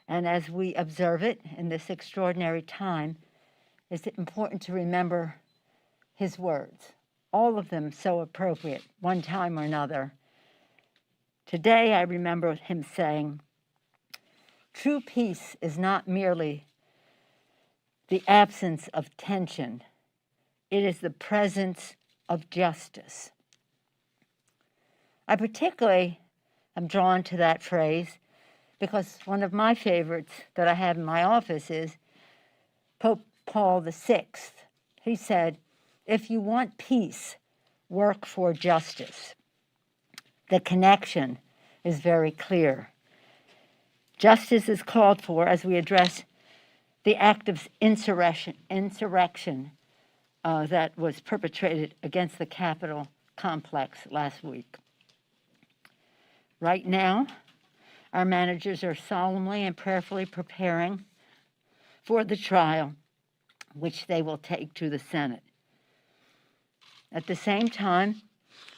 And as we observe it in this extraordinary time, it's important to remember his words, all of them so appropriate, one time or another. Today, I remember him saying, "True peace is not merely the absence of tension, it is the presence of justice." I particularly am drawn to that phrase because one of my favorites that I have in my office is Pope Paul VI. He said, "If you want peace, work for justice." The connection is very clear. Justice is called for as we address the act of insurrection that was perpetrated against the Capitol complex last week. Right now, our managers are solemnly and prayerfully preparing for the trial, which they will take to the Senate. At the same time,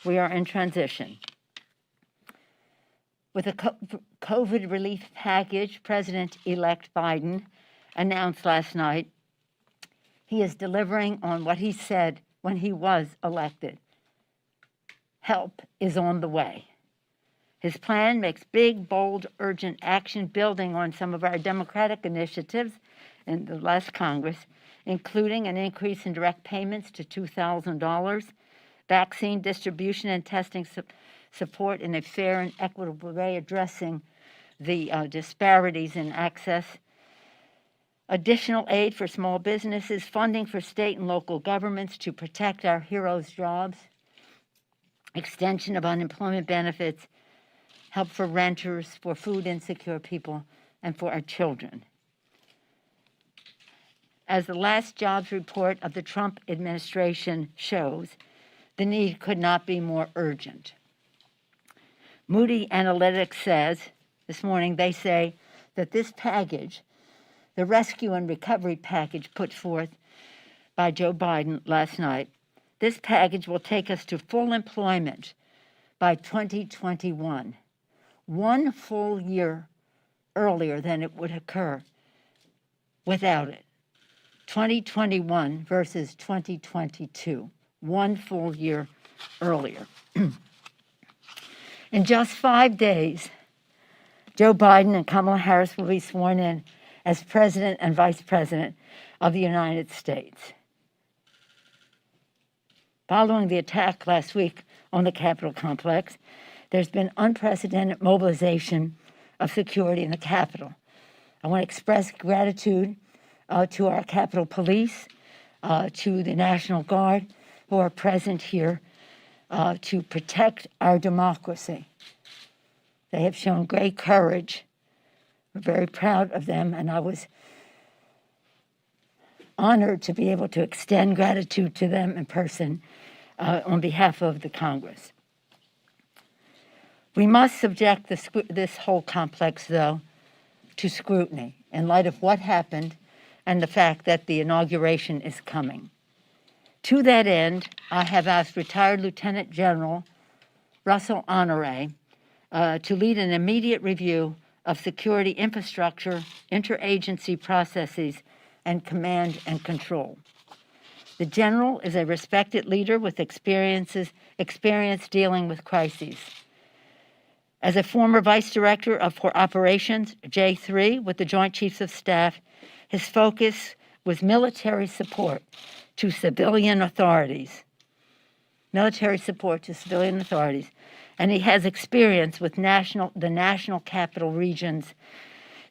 we are in transition. With a COVID relief package, President-elect Biden announced last night he is delivering on what he said when he was elected. Help is on the way. His plan makes big, bold, urgent action building on some of our Democratic initiatives in the last Congress, including an increase in direct payments to $2,000, vaccine distribution and testing support in a fair and equitable way, addressing the disparities in access, additional aid for small businesses, funding for state and local governments to protect our heroes' jobs, extension of unemployment benefits, help for renters, for food insecure people, and for our children. As the last jobs report of the Trump administration shows, the need could not be more urgent. Moody Analytics says, this morning, they say that this package, the rescue and recovery package put forth by Joe Biden last night, this package will take us to full employment by 2021, one full year earlier than it would occur without it. 2021 versus 2022, one full year earlier. In just 5 days, Joe Biden and Kamala Harris will be sworn in as President and Vice President of the United States. Following the attack last week on the Capitol complex, there's been unprecedented mobilization of security in the Capitol. I want to express gratitude to our Capitol Police, to the National Guard who are present here to protect our democracy. They have shown great courage. We're very proud of them, and I was honored to be able to extend gratitude to them in person on behalf of the Congress. We must subject this whole complex, though, to scrutiny in light of what happened and the fact that the inauguration is coming. To that end, I have asked retired Lieutenant General Russell Honore to lead an immediate review of security infrastructure, interagency processes, and command and control. The general is a respected leader with experience dealing with crises. As a former Vice Director for Operations, J3, with the Joint Chiefs of Staff, his focus was military support to civilian authorities. And he has experience with the National Capital Region's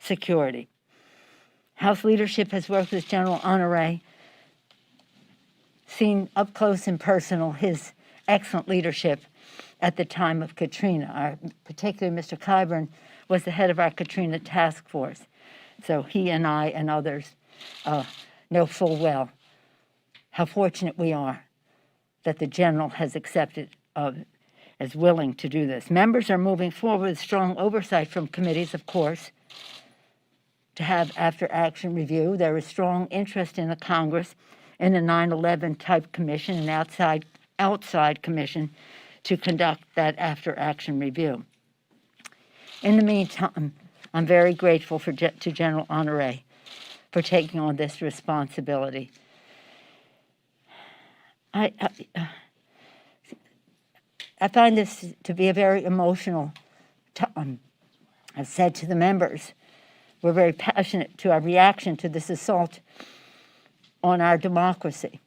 security. House leadership has worked with General Honore, seen up close and personal his excellent leadership at the time of Katrina. Particularly Mr. Clyburn was the head of our Katrina task force. So he and I and others know full well how fortunate we are that the general has accepted as willing to do this. Members are moving forward with strong oversight from committees, of course, to have after-action review. There is strong interest in the Congress in a 9/11 type commission, an outside commission, to conduct that after-action review. In the meantime, I'm very grateful to General Honoré for taking on this responsibility. I find this to be a very emotional time. I've said to the members, we're very passionate to our reaction to this assault on our democracy.